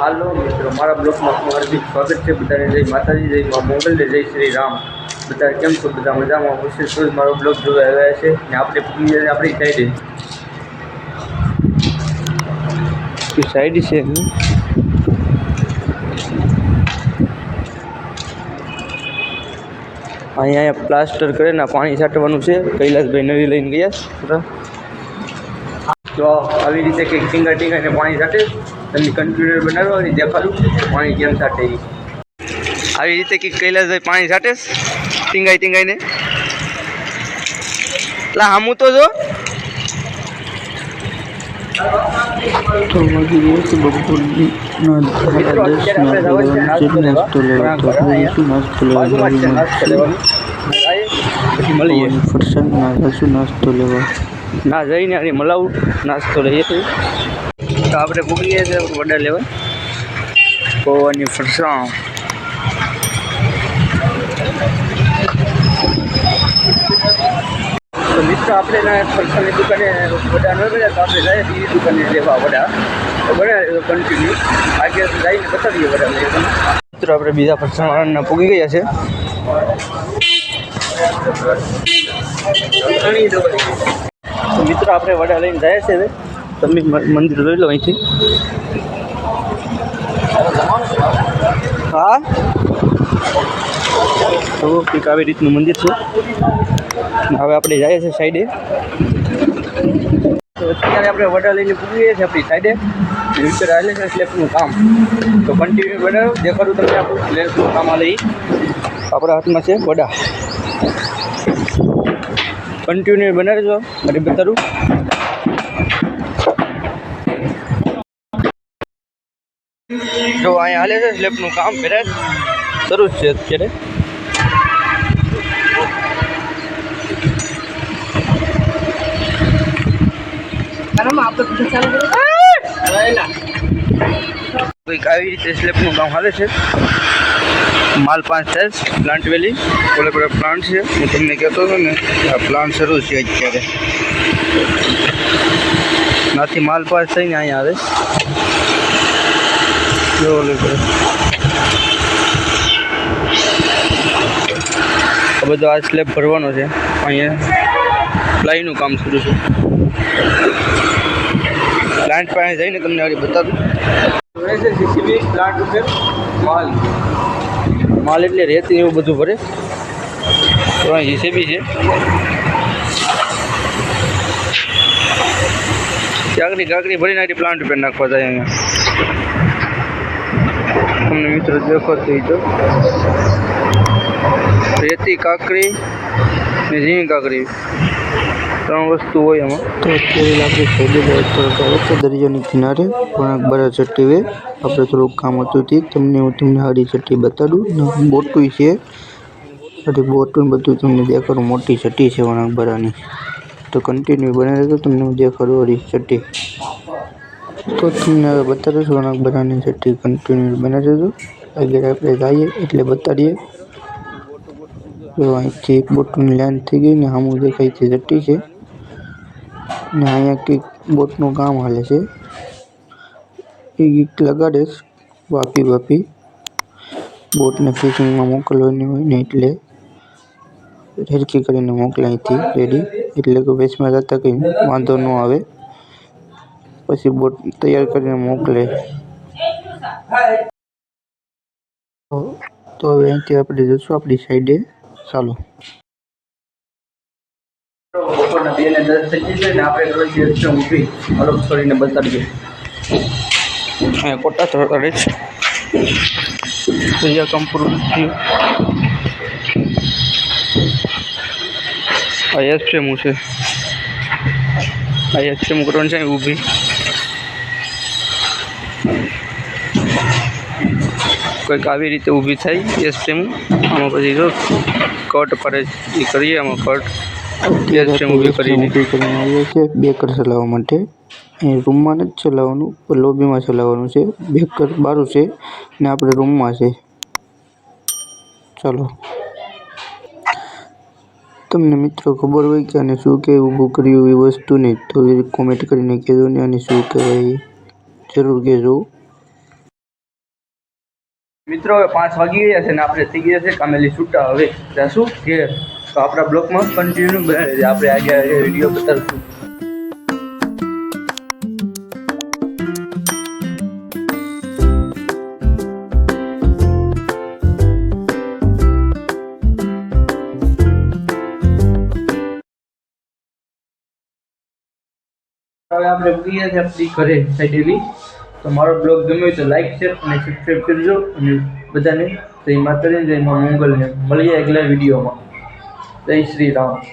હાલો મિત્રો, મારા બ્લોગમાં આપનું હાર્દિક સ્વાગત છે। બધાને જય માતાજી, જય મા મોગલ, જય શ્રી રામ। બધા કેમ છો? બધા મજામાં હશે તો મારો બ્લોગ જોવા આવ્યા છે ને આપણે આપણી સાઈડ છે અહીંયા પ્લાસ્ટર કરીને પાણી છાંટવાનું છે। કૈલાસભાઈ નવી લઈને ગયા તો આવી રીતે કંઈક ટીંગાને પાણી છાંટે તમને કન્ટિન્યુ બનાવવાની દેખાડું પાણી કેમ છાંટે। આવી રીતે કંઈક કૈલાસભાઈ પાણી છાંટે ટીંગાઈને લા હામું તો જો તો વાગી રહ્યા છે બપોરના 10 નાસ્તો લેવા તો નાસ્તો લેવા ફરસાણ નાસ્તો લેવા ના જઈને અને મલાવું નાસ્તો લઈએ તો આપણે ભૂગીએ છીએ વડા લેવા પૌવાની ફરસાણ તો મિત્રો આપણે ફરસાણની દુકાને વડા ન મળ્યા તો આપણે જઈએ બીજી દુકાને લેવા વડા તો બનાવે કન્ટિન્યુ આગે જઈને બતાવીએ વડા લઈએ મિત્રો આપણે બીજા ફરસાણવાળાના પૂગી ગયા છે તો મિત્રો આપણે વડા લઈને જાય છે તમે મંદિર જોઈ લો અહીંથી હા તો કંઈક આવી રીતનું મંદિર છે હવે આપણે જઈએ છીએ સાઈડે તો અત્યારે આપણે વડા લઈને પૂરીએ છીએ આપણી સાઈડે વિચાર હાલે છે સ્લેબનું કામ તો કન્ટિન્યુ બનાવો દેખાડું તમને આપણું સ્લેબનું કામ હાલે આપણા હાથમાં છે વડા કન્ટિન્યુ બનાવજો અને બતાડું જો અહીંયા હાલે છે સ્લેબનું કામ પહેલાં શરૂ છે અત્યારે કંઈક આવી રીતે સ્લેબનું કામ હાલે છે માલ 5 સાઇઝ પ્લાન્ટ વેલી ઓલે પ્લાન્ટ છે હું તમને કહેતો હતો ને આ પ્લાન્ટ શરૂ છે અત્યારે નાથી માલ 5 થઈને અહીંયા આવે જો ઓલે આ બધો આ સ્લેબ ભરવાનો છે અહીંયા પ્લાયનું કામ શરૂ છે પ્લાન્ટ પાસે જઈને તમને આગળ બતાવું જીસીબી પ્લાન્ટ ઉપર માલ એટલે રેતી એવું બધું ભરે તો અહીં જીસીબી છે કાકડી ભરીને આગળ પ્લાન્ટ ઉપર નાખવા જાય અહીંયા તમને મિત્રો દેખો તો રેતી કાકડી ને ઝીણી કાકડી 3 વસ્તુ હોય એમાં તો અત્યારે આપણે સાઈડે દરિયાની કિનારે વણાક બરા ચટ્ટી વે આપણે થોડુંક કામ હતું તે તમને હારી ચટ્ટી બતાડું બોટું છે એટલે બોટું બધું તમને દેખાડું મોટી ચટ્ટી છે વણાક બરાની તો કન્ટિન્યુ બને રહેતો તમને હું દેખાડું હારી ચટ્ટી તો તમને હવે બતાડીશ વણાક બરાની ચટ્ટી કન્ટિન્યુ બને રહેતો આગળ આપણે જઈએ એટલે બતાડીએ જો અહીંથી બોટની લાઈન થઈ ગઈ ને સામું દેખાય છે ચટ્ટી છે ને અહીંયા કંઈક બોટનું કામ હાલે છે એ કંઈક લગાડે વાપી બોટને ફિશિંગમાં મોકલવાની હોય ને એટલે હેરકી કરીને મોકલે અહીંથી રેડી એટલે કે વેચમાં જતા કંઈ વાંધો ન આવે પછી બોટ તૈયાર કરીને મોકલે તો હવે અહીંથી આપણે જઈશું આપણી સાઈડે ચાલો બપોરના 2 ને 10 થઈ છે ને આપણે થોડી ઊભી અલગ છોડીને બતાડીએ અહીંયા કોટા થોડા છે અહીંયા કંપૂર આ એસપીએમ છે આ એસપીએમ કરવાનું છે ઊભી કંઈક આવી રીતે ઊભી થાય એસપીએમ આમાં પછી જો કટ પડે એ કરીએ આમાં કટ ઊભી કરીને આવ્યા છે બેકર ચલાવવા માટે અહીં રૂમમાં નથી ચલાવવાનું પણ લોબીમાં ચલાવવાનું છે બેકર બારું છે ને આપણે રૂમમાં છે ચાલો તમને મિત્રો ખબર હોય કે આને શું કે ઊભું કર્યું એ વસ્તુને તો કોમેન્ટ કરીને કહેજો ને આને શું કહેવાય જરૂર કહેજો। મિત્રો હવે 5 વાગી ગયા છે ને આપણે થઈ ગયા છે કામેલી છૂટા. હવે જાશું ઘેર. તો આપણા બ્લોગમાં કન્ટિન્યુ બનાવી દેજો. આપણે આગળ વિડીયો બતાવશું. હવે આપણે ગયા છે આપણી ઘરે ફાઇનલી. તો મારો બ્લોગ ગમ્યો હોય તો લાઈક શેર અને સબસ્ક્રાઈબ કરજો. અને બધાને જય માતાજી, જય મા મંગલને મળીએ આગલા વિડીયોમાં. જય શ્રી રામ.